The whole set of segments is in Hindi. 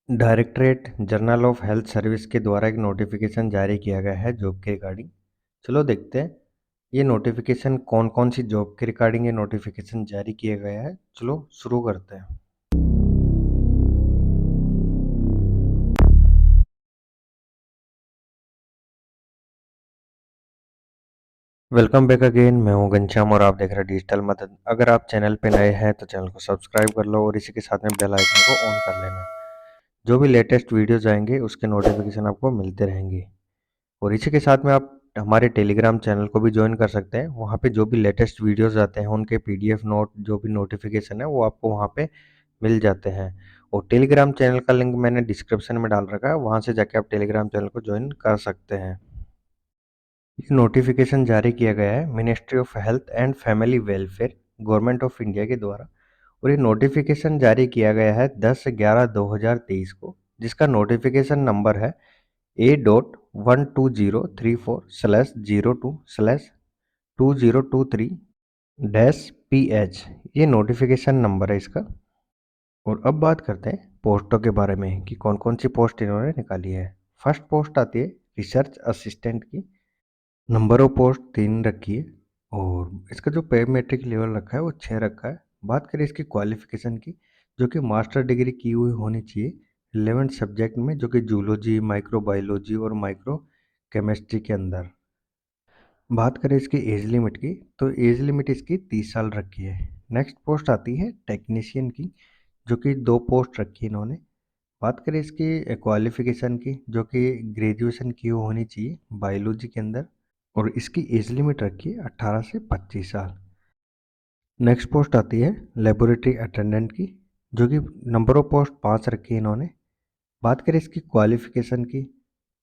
Directorate general of health service के द्वारा एक नोटिफिकेशन जारी किया गया है जॉब के रिगार्डिंग। चलो देखते हैं ये नोटिफिकेशन कौन कौन सी जॉब के रिगार्डिंग ये नोटिफिकेशन जारी किया गया है। चलो शुरू करते हैं। वेलकम बैक अगेन, मैं हूं घनश्याम और आप देख रहे हैं डिजिटल मदद। अगर आप चैनल पे नए हैं तो चैनल को सब्सक्राइब कर लो और इसी के साथ में बेल आइकन को ऑन कर लेना। जो भी लेटेस्ट वीडियोज आएंगे उसके नोटिफिकेशन आपको मिलते रहेंगे। और इसी के साथ में आप हमारे टेलीग्राम चैनल को भी ज्वाइन कर सकते हैं। वहाँ पे जो भी लेटेस्ट वीडियोस आते हैं उनके पीडीएफ नोट जो भी नोटिफिकेशन है वो आपको वहाँ पे मिल जाते हैं। और टेलीग्राम चैनल का लिंक मैंने डिस्क्रिप्शन में डाल रखा है, वहाँ से जाके आप टेलीग्राम चैनल को ज्वाइन कर सकते हैं। ये नोटिफिकेशन जारी किया गया है ministry of health and family welfare government of India के द्वारा। और ये नोटिफिकेशन जारी किया गया है 10/11/2023 को, जिसका नोटिफिकेशन नंबर है A.12034/02/2023-PH। ये नोटिफिकेशन नंबर है इसका। और अब बात करते हैं पोस्टों के बारे में कि कौन कौन सी पोस्ट इन्होंने निकाली है। फर्स्ट पोस्ट आती है रिसर्च असिस्टेंट की। नंबर ऑफ पोस्ट 3 रखी है और इसका जो पे मेट्रिक लेवल रखा है वो 6 रखा है। बात करें इसकी क्वालिफिकेशन की, जो कि मास्टर डिग्री की हुई होनी चाहिए 11 सब्जेक्ट में, जो कि जूलॉजी, माइक्रोबायोलॉजी और माइक्रो केमिस्ट्री के अंदर। बात करें इसकी एज लिमिट की, तो एज लिमिट इसकी 30 साल रखी है। नेक्स्ट पोस्ट आती है टेक्नीशियन की, जो कि 2 पोस्ट रखी है इन्होंने। बात करें इसकी क्वालिफिकेशन की, जो कि ग्रेजुएशन की होनी चाहिए बायोलॉजी के अंदर। और इसकी एज लिमिट रखी है 18 से 25 साल। नेक्स्ट पोस्ट आती है लेबोरेटरी अटेंडेंट की, जो कि नंबर ऑफ पोस्ट 5 रखी है इन्होंने। बात करें इसकी क्वालिफिकेशन की,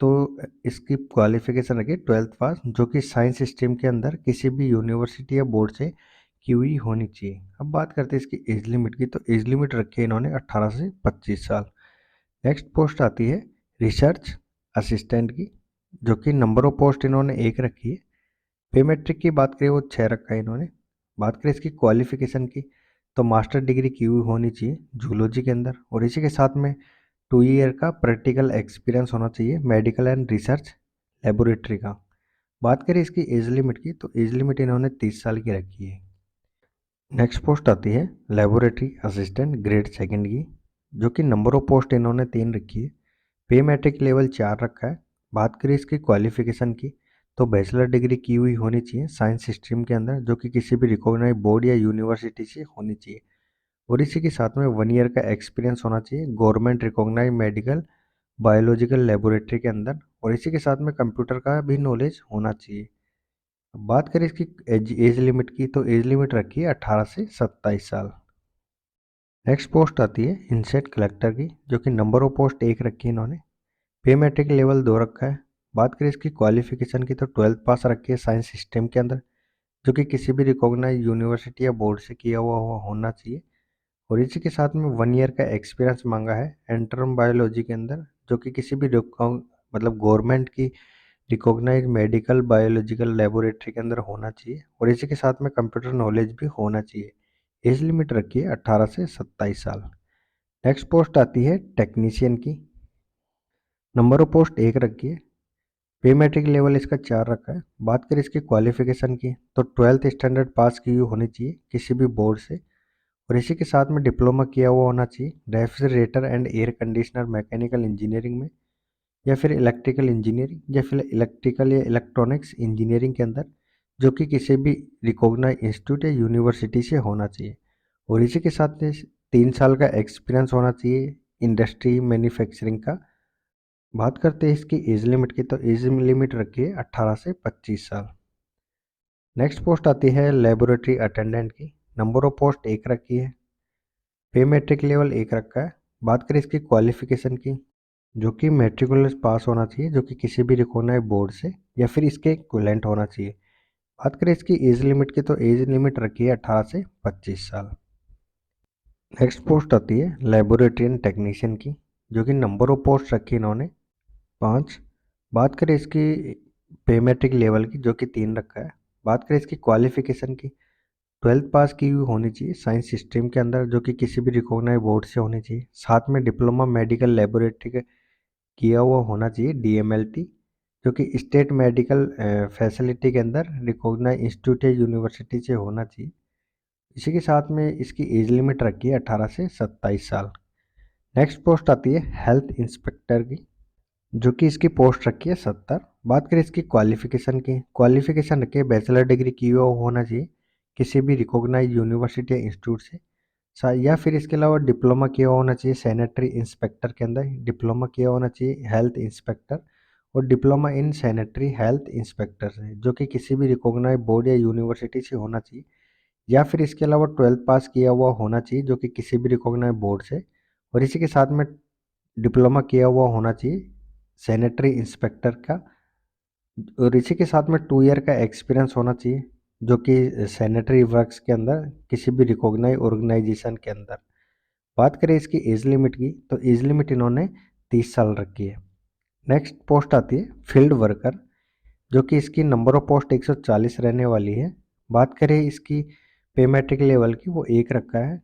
तो इसकी क्वालिफिकेशन रखी है 12th पास, जो कि साइंस स्ट्रीम के अंदर किसी भी यूनिवर्सिटी या बोर्ड से की हुई होनी चाहिए। अब बात करते हैं इसकी एज लिमिट की, तो एज लिमिट रखी है इन्होंने 18 से 25 साल। नेक्स्ट पोस्ट आती है रिसर्च असिस्टेंट की, जो कि नंबर ऑफ पोस्ट इन्होंने 1 रखी है। पे मेट्रिक की बात करें वो 6 रखा है इन्होंने। बात करें इसकी क्वालिफिकेशन की, तो मास्टर डिग्री की हुई होनी चाहिए जूलॉजी के अंदर, और इसी के साथ में 2 ईयर का प्रैक्टिकल एक्सपीरियंस होना चाहिए मेडिकल एंड रिसर्च लेबोरेटरी का। बात करें इसकी एज लिमिट की, तो एज लिमिट इन्होंने 30 साल की रखी है। नेक्स्ट पोस्ट आती है लेबोरेटरी असिस्टेंट ग्रेड सेकंड की, जो कि नंबर ऑफ पोस्ट इन्होंने 3 रखी है। पे मैट्रिक लेवल 4 रखा है। बात करें इसकी क्वालिफिकेशन की, तो बैचलर डिग्री की हुई होनी चाहिए साइंस स्ट्रीम के अंदर, जो कि किसी भी रिकॉग्नाइज बोर्ड या यूनिवर्सिटी से होनी चाहिए। और इसी के साथ में 1 ईयर का एक्सपीरियंस होना चाहिए government recognise medical biological laboratory के अंदर, और इसी के साथ में कंप्यूटर का भी नॉलेज होना चाहिए। अब बात करें इसकी एज लिमिट की, तो एज लिमिट रखी है 18 से 27 साल। नेक्स्ट पोस्ट आती है इंसेट कलेक्टर की, जो कि नंबर ऑफ पोस्ट 1 रखी है इन्होंने। पे मैट्रिक लेवल 2 रखा है। बात करें इसकी क्वालिफिकेशन की, तो 12th पास रखी है साइंस सिस्टम के अंदर, जो कि किसी भी रिकॉग्नाइज यूनिवर्सिटी या बोर्ड से किया हुआ होना चाहिए। और इसी के साथ में 1 ईयर का एक्सपीरियंस मांगा है एंटरम बायोलॉजी के अंदर, जो कि किसी भी मतलब गवर्नमेंट की रिकॉग्नाइज मेडिकल बायोलॉजिकल लेबोरेटरी के अंदर होना चाहिए। और इसी के साथ में कंप्यूटर नॉलेज भी होना चाहिए। एज लिमिट रखी है 18 से 27 साल। नेक्स्ट पोस्ट आती है टेक्नीशियन की। नंबर ऑफ पोस्ट 1 रखी है। पे मैट्रिक लेवल इसका 4 रखा है। बात करें इसकी क्वालिफिकेशन की, तो 12th स्टैंडर्ड पास की हुई होनी चाहिए किसी भी बोर्ड से, और इसी के साथ में डिप्लोमा किया हुआ होना चाहिए refrigerator and air conditioner mechanical engineering में, या फिर इलेक्ट्रिकल इंजीनियरिंग, या फिर इलेक्ट्रिकल या इलेक्ट्रॉनिक्स इंजीनियरिंग के अंदर, जो कि किसी भी रिकॉग्नाइज इंस्टीट्यूट या यूनिवर्सिटी से होना चाहिए। और इसी के साथ में 3 साल का एक्सपीरियंस होना चाहिए इंडस्ट्री मैन्युफैक्चरिंग का। बात करते हैं इसकी एज लिमिट की, तो एज लिमिट रखी है 18 से 25 साल। नेक्स्ट पोस्ट आती है लेबोरेटरी अटेंडेंट की। नंबर ऑफ पोस्ट 1 रखी है। पे मैट्रिक लेवल 1 रखा है। बात करें इसकी क्वालिफिकेशन की, जो कि मेट्रिकुलर पास होना चाहिए, जो कि किसी भी रिकॉग्नाइज बोर्ड से या फिर इसके इक्विवेलेंट होना चाहिए। बात करें इसकी एज लिमिट की, तो एज लिमिट रखी है 18 से 25 साल। नेक्स्ट पोस्ट आती है लेबोरेटरी टेक्नीशियन की, जो कि नंबर ऑफ पोस्ट रखी है इन्होंने 5। बात करें इसकी पे मैट्रिक लेवल की, जो कि 3 रखा है। बात करें इसकी क्वालिफिकेशन की, 12th पास की हुई होनी चाहिए साइंस स्ट्रीम के अंदर, जो कि किसी भी रिकॉग्नाइज बोर्ड से होनी चाहिए। साथ में डिप्लोमा मेडिकल लेबोरेटरी किया हुआ होना चाहिए, DMLT, जो कि स्टेट मेडिकल फैसिलिटी के अंदर रिकॉग्नाइज इंस्टीट्यूट या यूनिवर्सिटी से होना चाहिए। इसी के साथ में इसकी एज लिमिट रखी है 18 से 27 साल। नेक्स्ट पोस्ट आती है हेल्थ इंस्पेक्टर की, जो कि इसकी पोस्ट रखी है 70। बात करें इसकी क्वालिफिकेशन की, क्वालिफिकेशन रखी है बैचलर डिग्री की हुआ होना चाहिए किसी भी रिकॉग्नाइज यूनिवर्सिटी या इंस्टीट्यूट से, या फिर इसके अलावा डिप्लोमा किया हुआ होना चाहिए सैनिटरी इंस्पेक्टर के अंदर, डिप्लोमा किया होना चाहिए हेल्थ इंस्पेक्टर, और diploma in sanitary health inspector से, जो कि किसी भी रिकॉग्नाइज बोर्ड या यूनिवर्सिटी से होना चाहिए। या फिर इसके अलावा 12th पास किया हुआ होना चाहिए, जो कि किसी भी रिकॉग्नाइज बोर्ड से, और इसी के साथ में डिप्लोमा किया हुआ होना चाहिए सैनिटरी इंस्पेक्टर का, और इसी के साथ में 2 ईयर का एक्सपीरियंस होना चाहिए, जो कि सैनिटरी वर्क्स के अंदर किसी भी रिकॉग्नाइज ऑर्गेनाइजेशन के अंदर। बात करें इसकी एज लिमिट की, तो एज लिमिट इन्होंने 30 साल रखी है। नेक्स्ट पोस्ट आती है फील्ड वर्कर, जो कि इसकी नंबर ऑफ पोस्ट 140 रहने वाली है। बात करें इसकी पे मैट्रिक लेवल की, वो 1 रखा है।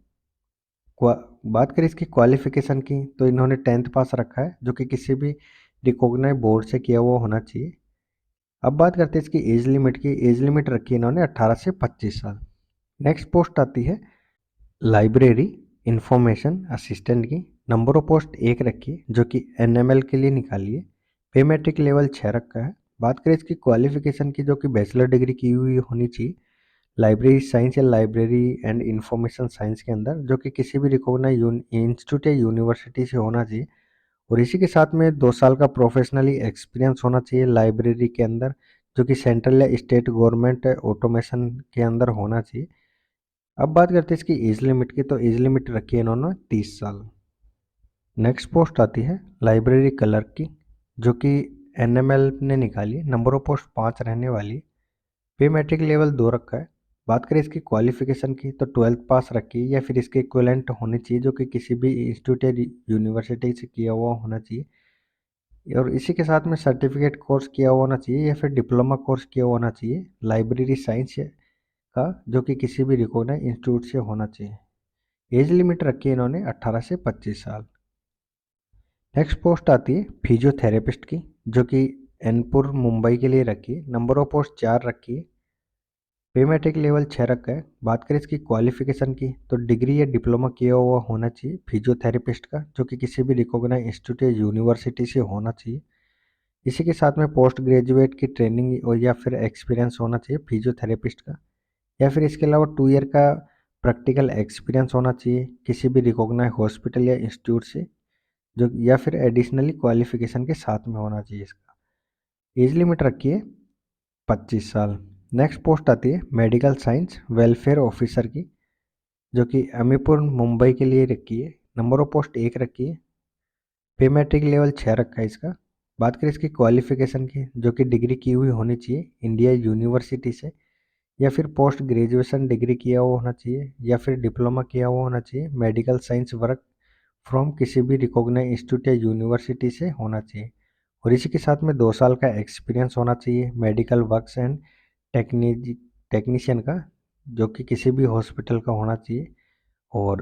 बात करें इसकी क्वालिफिकेशन की, तो इन्होंने 10th पास रखा है, जो कि किसी भी रिकॉग्नाइज बोर्ड से किया हुआ होना चाहिए। अब बात करते हैं इसकी एज लिमिट की, एज लिमिट रखी है इन्होंने 18 से 25 साल। नेक्स्ट पोस्ट आती है लाइब्रेरी इंफॉर्मेशन असिस्टेंट की, नंबर ऑफ पोस्ट 1 रखी है, जो कि NML के लिए निकाली है। पे मैट्रिक लेवल 6 रखा है। बात करें इसकी क्वालिफिकेशन की, जो कि बैचलर डिग्री की हुई होनी चाहिए लाइब्रेरी साइंस या लाइब्रेरी एंड इंफॉर्मेशन साइंस के अंदर, जो कि किसी भी रिकॉग्नाइज इंस्टीट्यूट या यूनिवर्सिटी से होना चाहिए, और इसी के साथ में 2 साल का प्रोफेशनली एक्सपीरियंस होना चाहिए लाइब्रेरी के अंदर, जो कि सेंट्रल या स्टेट गवर्नमेंट ऑटोमेशन के अंदर होना चाहिए। अब बात करते हैं इसकी एज लिमिट की, तो एज लिमिट रखी है इन्होंने 30 साल। नेक्स्ट पोस्ट आती है लाइब्रेरी क्लर्क की, जो कि NML ने निकाली है, नंबर ऑफ पोस्ट 5 रहने वाली है। पे मैट्रिक लेवल 2 रखा है। बात करें इसकी क्वालिफिकेशन की, तो 12th पास रखी है या फिर इसके इक्विवेलेंट होनी चाहिए, जो कि किसी भी इंस्टीट्यूट या यूनिवर्सिटी से किया हुआ होना चाहिए, और इसी के साथ में सर्टिफिकेट कोर्स किया हुआ होना चाहिए या फिर डिप्लोमा कोर्स किया हुआ होना चाहिए लाइब्रेरी साइंस का, जो कि किसी भी रिकॉग्नाइज इंस्टीट्यूट से होना चाहिए। एज लिमिट रखी है इन्होंने 18 से 25 साल। नेक्स्ट पोस्ट आती है फिजियोथेरेपिस्ट की, जो कि एनपुर मुंबई के लिए रखी है, नंबर ऑफ पोस्ट 4 रखी है। पे मैट्रिक लेवल 6 रखा है। बात करें इसकी क्वालिफिकेशन की, तो डिग्री या डिप्लोमा किया हुआ होना चाहिए फिजियोथेरेपिस्ट का, जो कि किसी भी रिकॉग्नाइज इंस्टीट्यूट या यूनिवर्सिटी से होना चाहिए। इसी के साथ में पोस्ट ग्रेजुएट की ट्रेनिंग और या फिर एक्सपीरियंस होना चाहिए फिजियोथेरेपिस्ट का, या फिर इसके अलावा 2 ईयर का प्रैक्टिकल एक्सपीरियंस होना चाहिए किसी भी रिकॉग्नाइज हॉस्पिटल या इंस्टीट्यूट से, जो या फिर एडिशनली क्वालिफिकेशन के साथ में होना चाहिए इसका। एज लिमिट रखी है 25 साल। नेक्स्ट पोस्ट आती है मेडिकल साइंस वेलफेयर ऑफिसर की, जो कि अमीपुर मुंबई के लिए रखी है, नंबर ऑफ पोस्ट 1 रखी है। पे मैट्रिक लेवल 6 रखा है इसका। बात करें इसकी क्वालिफिकेशन की, जो कि डिग्री की हुई होनी चाहिए इंडिया यूनिवर्सिटी से, या फिर पोस्ट ग्रेजुएशन डिग्री किया हुआ होना चाहिए, या फिर डिप्लोमा किया हुआ होना चाहिए मेडिकल साइंस वर्क फ्रॉम किसी भी रिकॉग्नाइज इंस्टीट्यूट या यूनिवर्सिटी से होना चाहिए, और इसी के साथ में 2 साल का एक्सपीरियंस होना चाहिए मेडिकल वर्क्स एंड टेक्नीशियन का, जो कि किसी भी हॉस्पिटल का होना चाहिए। और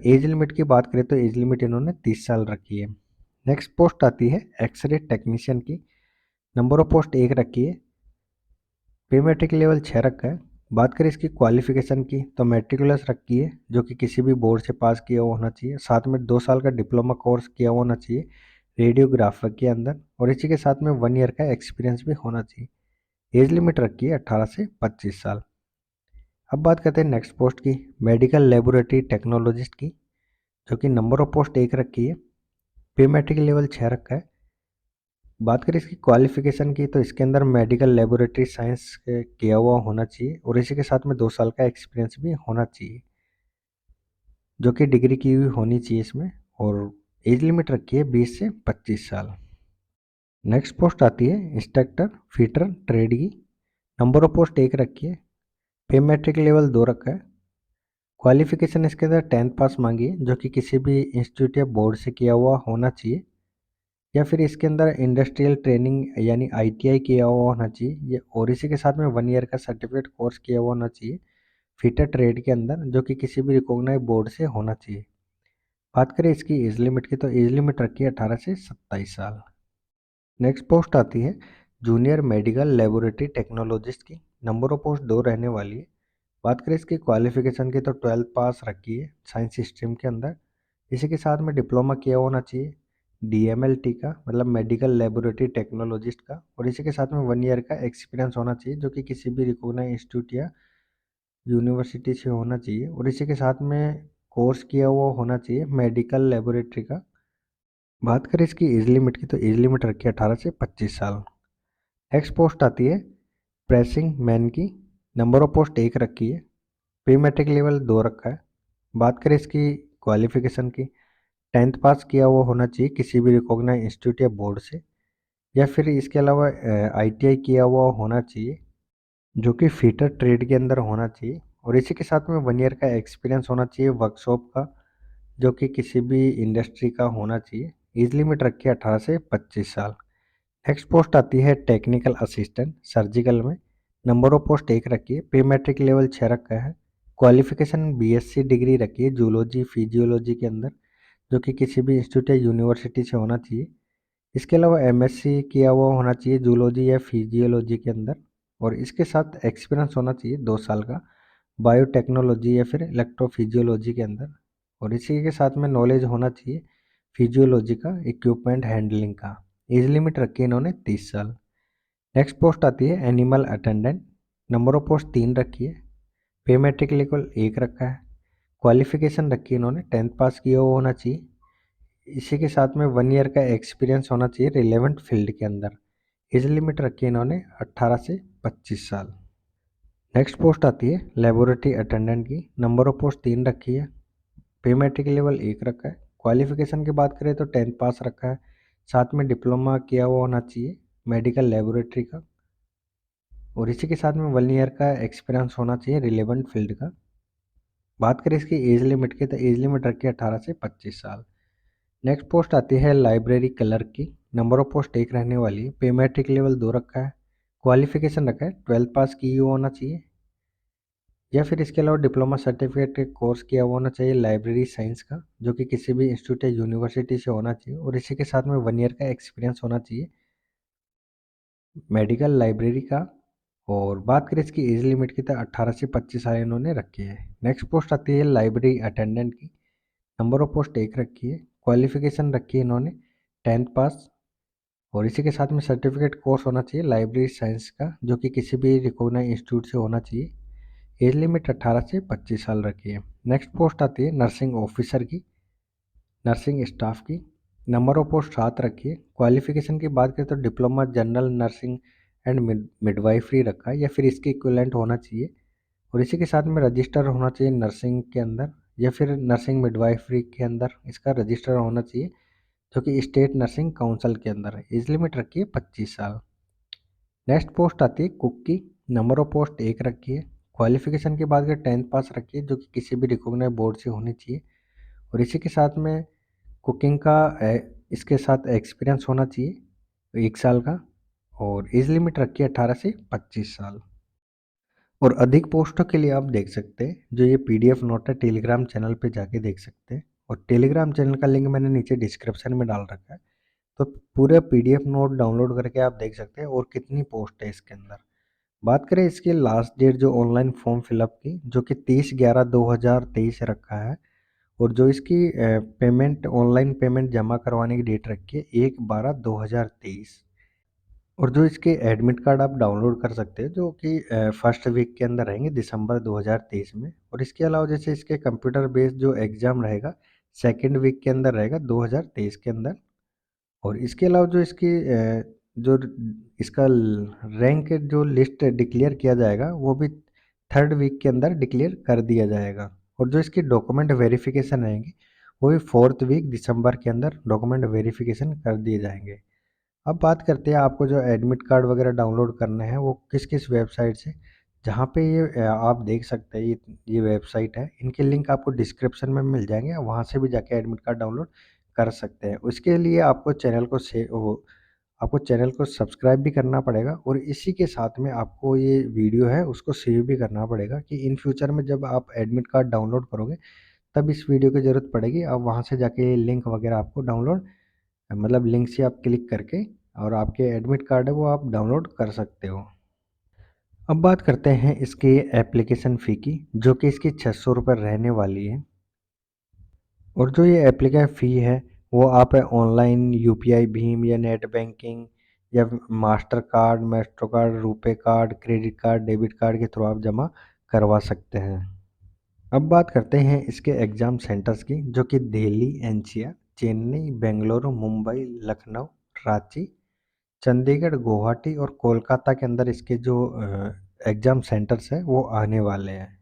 एज लिमिट की बात करें, तो एज लिमिट इन्होंने 30 साल रखी है। नेक्स्ट पोस्ट आती है एक्सरे टेक्नीशियन की, नंबर ऑफ पोस्ट 1 रखी है। पे मैट्रिक लेवल 6 रखा है। बात करें इसकी क्वालिफिकेशन की, तो मेट्रिकुलस रखी है, जो कि किसी भी बोर्ड से पास किया हुआ होना चाहिए, साथ में 2 साल का डिप्लोमा कोर्स किया हुआ होना चाहिए रेडियोग्राफर के अंदर, और इसी के साथ में 1 ईयर का एक्सपीरियंस भी होना चाहिए। एज लिमिट रखी है 18 से 25 साल। अब बात करते हैं नेक्स्ट पोस्ट की, मेडिकल लेबोरेटरी टेक्नोलॉजिस्ट की, जो कि नंबर ऑफ पोस्ट 1 रखी है। पे मैट्रिक लेवल 6 रखा है। बात करें इसकी क्वालिफिकेशन की, तो इसके अंदर मेडिकल लेबोरेटरी साइंस किया हुआ होना चाहिए, और इसी के साथ में 2 साल का एक्सपीरियंस भी होना चाहिए, जो कि डिग्री की हुई होनी चाहिए इसमें, और एज लिमिट रखी है 20 से 25 साल। नेक्स्ट पोस्ट आती है इंस्ट्रक्टर फिटर ट्रेड की, नंबर ऑफ पोस्ट 1 रखी है। पे मैट्रिक लेवल 2 रखा है। क्वालिफिकेशन इसके अंदर 10th पास मांगी है, जो कि किसी भी इंस्टीट्यूट या बोर्ड से किया हुआ होना चाहिए, या फिर इसके अंदर इंडस्ट्रियल ट्रेनिंग यानी ITI किया हुआ होना चाहिए, ये और इसी के साथ में 1 ईयर का सर्टिफिकेट कोर्स किया हुआ होना चाहिए फीटर ट्रेड के अंदर जो कि किसी भी रिकॉग्नाइज्ड बोर्ड से होना चाहिए। बात करें इसकी एज लिमिट की तो एज लिमिट रखी है 18 से 27 साल। नेक्स्ट पोस्ट आती है जूनियर मेडिकल लेबोरेटरी टेक्नोलॉजिस्ट की। नंबर ऑफ पोस्ट 2 रहने वाली है। बात करें इसकी क्वालिफिकेशन की तो 12th पास रखी है साइंस स्ट्रीम के अंदर। इसी के साथ में डिप्लोमा किया होना चाहिए डीएमएलटी का, मतलब मेडिकल लेबोरेटरी टेक्नोलॉजिस्ट का, और इसी के साथ में 1 ईयर का एक्सपीरियंस होना चाहिए जो कि किसी भी रिकॉग्नाइज्ड इंस्टीट्यूट या यूनिवर्सिटी से होना चाहिए, और इसी के साथ में कोर्स किया हुआ होना चाहिए मेडिकल लेबोरेटरी का। बात करें इसकी एज लिमिट की तो एज लिमिट रखी है 18 से 25 साल। नेक्स्ट पोस्ट आती है प्रेसिंग मैन की। नंबर ऑफ पोस्ट 1 रखी है। प्री मैट्रिक लेवल 2 रखा है। बात करें इसकी क्वालिफिकेशन की, 10th पास किया हुआ होना चाहिए किसी भी रिकॉग्नाइज्ड इंस्टीट्यूट या बोर्ड से, या फिर इसके अलावा आईटीआई किया हुआ होना चाहिए जो कि फीटर ट्रेड के अंदर होना चाहिए, और इसी के साथ में 1 ईयर का एक्सपीरियंस होना चाहिए वर्कशॉप का जो कि किसी भी इंडस्ट्री का होना चाहिए। एज लिमिट रखी है 18 से 25 साल। नेक्स्ट पोस्ट आती है टेक्निकल असिस्टेंट सर्जिकल में। नंबर ऑफ पोस्ट 1 रखी है। प्री मैट्रिक लेवल 6 रखा है। क्वालिफिकेशन बीएससी डिग्री रखी है जूलॉजी फिजियोलॉजी के अंदर जो कि किसी भी इंस्टीट्यूट या यूनिवर्सिटी से होना चाहिए। इसके अलावा एमएससी किया हुआ होना चाहिए जूलॉजी या फिजियोलॉजी के अंदर, और इसके साथ एक्सपीरियंस होना चाहिए 2 साल का बायोटेक्नोलॉजी या फिर इलेक्ट्रोफिजियोलॉजी के अंदर, और इसी के साथ में नॉलेज होना चाहिए फिजियोलॉजी का इक्विपमेंट हैंडलिंग का। एज लिमिट रखी है इन्होंने 30 साल। नेक्स्ट पोस्ट आती है animal attendant. Number of post 3 रखी है। पे मैट्रिक लेवल 1 रखा है। क्वालिफिकेशन रखी है इन्होंने 10th पास किया हुआ होना चाहिए। इसी के साथ में 1 ईयर का एक्सपीरियंस होना चाहिए रिलेवेंट फील्ड के अंदर। एज लिमिट रखी है इन्होंने 18 से 25 साल। नेक्स्ट पोस्ट आती है लेबोरेटरी अटेंडेंट की। नंबर ऑफ पोस्ट 3 रखी है। पे मैट्रिक लेवल 1 रखा है। क्वालिफिकेशन की बात करें तो 10th पास रखा है, साथ में डिप्लोमा किया हुआ होना चाहिए मेडिकल लेबोरेटरी का, और इसी के साथ में 1 ईयर का एक्सपीरियंस होना चाहिए रिलेवेंट फील्ड का। बात करें इसकी एज लिमिट की तो एज लिमिट रखी है 18 से 25 साल। नेक्स्ट पोस्ट आती है लाइब्रेरी क्लर्क की। नंबर ऑफ पोस्ट 1 रहने वाली है। पे मैट्रिक लेवल 2 रखा है। क्वालिफिकेशन रखा है 12th पास की हुआ होना चाहिए, या फिर इसके अलावा डिप्लोमा सर्टिफिकेट कोर्स किया हुआ होना चाहिए लाइब्रेरी साइंस का जो कि किसी भी इंस्टीट्यूट या यूनिवर्सिटी से होना चाहिए, और इसी के साथ में 1 ईयर का एक्सपीरियंस होना चाहिए मेडिकल लाइब्रेरी का। और बात करें इसकी एज लिमिट की तो 18 से 25 साल इन्होंने रखी है। नेक्स्ट पोस्ट आती है लाइब्रेरी अटेंडेंट की। नंबर ऑफ पोस्ट 1 रखी है। क्वालिफिकेशन रखी है इन्होंने 10th पास, और इसी के साथ में सर्टिफिकेट कोर्स होना चाहिए लाइब्रेरी साइंस का जो कि किसी भी रिकॉग्नाइज्ड इंस्टीट्यूट से होना चाहिए। एज लिमिट 18 से 25 साल रखी है। नेक्स्ट पोस्ट आती है नर्सिंग ऑफिसर की, नर्सिंग स्टाफ की। नंबर ऑफ पोस्ट 7 रखी है। क्वालिफिकेशन की बात करें तो diploma general nursing and midwifery रखा है, या फिर इसके इक्विवेलेंट होना चाहिए, और इसी के साथ में रजिस्टर होना चाहिए नर्सिंग के अंदर, या फिर नर्सिंग मिडवाइफरी के अंदर इसका रजिस्टर होना चाहिए जो कि स्टेट नर्सिंग काउंसिल के अंदर है। एज लिमिट रखी है 25 साल। नेक्स्ट पोस्ट आती है कुक की। नंबर ऑफ पोस्ट 1 रखी है। क्वालिफिकेशन की बात करें 10th पास रखी है जो कि किसी भी रिकॉग्नाइज्ड बोर्ड से होनी चाहिए, और इसी के साथ में कुकिंग का इसके साथ एक्सपीरियंस होना चाहिए 1 साल का, और एज लिमिट रखी है 18 से 25 साल। और अधिक पोस्टों के लिए आप देख सकते हैं जो ये पीडीएफ नोट है टेलीग्राम चैनल पे जाके देख सकते हैं, और टेलीग्राम चैनल का लिंक मैंने नीचे डिस्क्रिप्शन में डाल रखा है, तो पूरे पीडीएफ नोट डाउनलोड करके आप देख सकते हैं और कितनी पोस्ट है इसके अंदर। बात करें इसकी लास्ट डेट जो ऑनलाइन फॉर्म फिलअप की जो कि 30/11/2023 रखा है, और जो इसकी पेमेंट ऑनलाइन पेमेंट जमा करवाने की डेट रखी है 1/12/2023, और जो इसके एडमिट कार्ड आप डाउनलोड कर सकते हैं जो कि फर्स्ट वीक के अंदर रहेंगे दिसंबर 2023 में, और इसके अलावा जैसे इसके कंप्यूटर बेस्ड जो एग्ज़ाम रहेगा सेकेंड वीक के अंदर रहेगा 2023 के अंदर, और इसके अलावा जो इसकी जो इसका रैंक जो लिस्ट डिक्लेयर किया जाएगा वो भी थर्ड वीक के अंदर डिक्लेयर कर दिया जाएगा, और जो इसकी डॉक्यूमेंट वेरिफिकेशन रहेंगी वो भी फोर्थ वीक दिसंबर के अंदर डॉक्यूमेंट वेरिफिकेशन कर दिए जाएंगे। अब बात करते हैं आपको जो एडमिट कार्ड वगैरह डाउनलोड करने हैं वो किस किस वेबसाइट से, जहाँ पे ये आप देख सकते हैं ये वेबसाइट है, इनके लिंक आपको डिस्क्रिप्शन में मिल जाएंगे, वहाँ से भी जाके एडमिट कार्ड डाउनलोड कर सकते हैं। उसके लिए आपको चैनल को आपको चैनल को सब्सक्राइब भी करना पड़ेगा और इसी के साथ में आपको ये वीडियो है उसको सेव भी करना पड़ेगा कि इन फ्यूचर में जब आप एडमिट कार्ड डाउनलोड करोगे तब इस वीडियो की ज़रूरत पड़ेगी। आप वहाँ से जाके लिंक वगैरह आपको डाउनलोड मतलब लिंक से आप क्लिक करके और आपके एडमिट कार्ड है वो आप डाउनलोड कर सकते हो। अब बात करते हैं इसके एप्लीकेशन फ़ी की, जो कि इसकी 600 रुपये रहने वाली है। और जो ये एप्लीकेशन फ़ी है वो आप ऑनलाइन यूपीआई भीम या नेट बैंकिंग या master card, Maestro card, RuPay card, credit card, debit card के थ्रू आप जमा करवा सकते हैं। अब बात करते हैं इसके एग्ज़ाम सेंटर्स की, जो कि दिल्ली, एनसीआर, चेन्नई, बेंगलुरु, मुंबई, लखनऊ, रांची, चंडीगढ़, गुवाहाटी और कोलकाता के अंदर इसके जो एग्ज़ाम सेंटर्स हैं वो आने वाले हैं।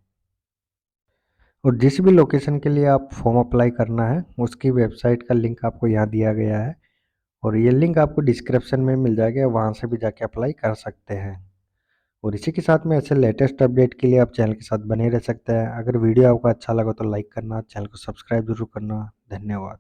और जिस भी लोकेशन के लिए आप फॉर्म अप्लाई करना है उसकी वेबसाइट का लिंक आपको यहाँ दिया गया है और ये लिंक आपको डिस्क्रिप्शन में मिल जाएगा, वहाँ से भी जाके अप्लाई कर सकते हैं। और इसी के साथ में ऐसे लेटेस्ट अपडेट के लिए आप चैनल के साथ बने रह सकते हैं। अगर वीडियो आपको अच्छा लगा तो लाइक करना, चैनल को सब्सक्राइब जरूर करना। धन्यवाद।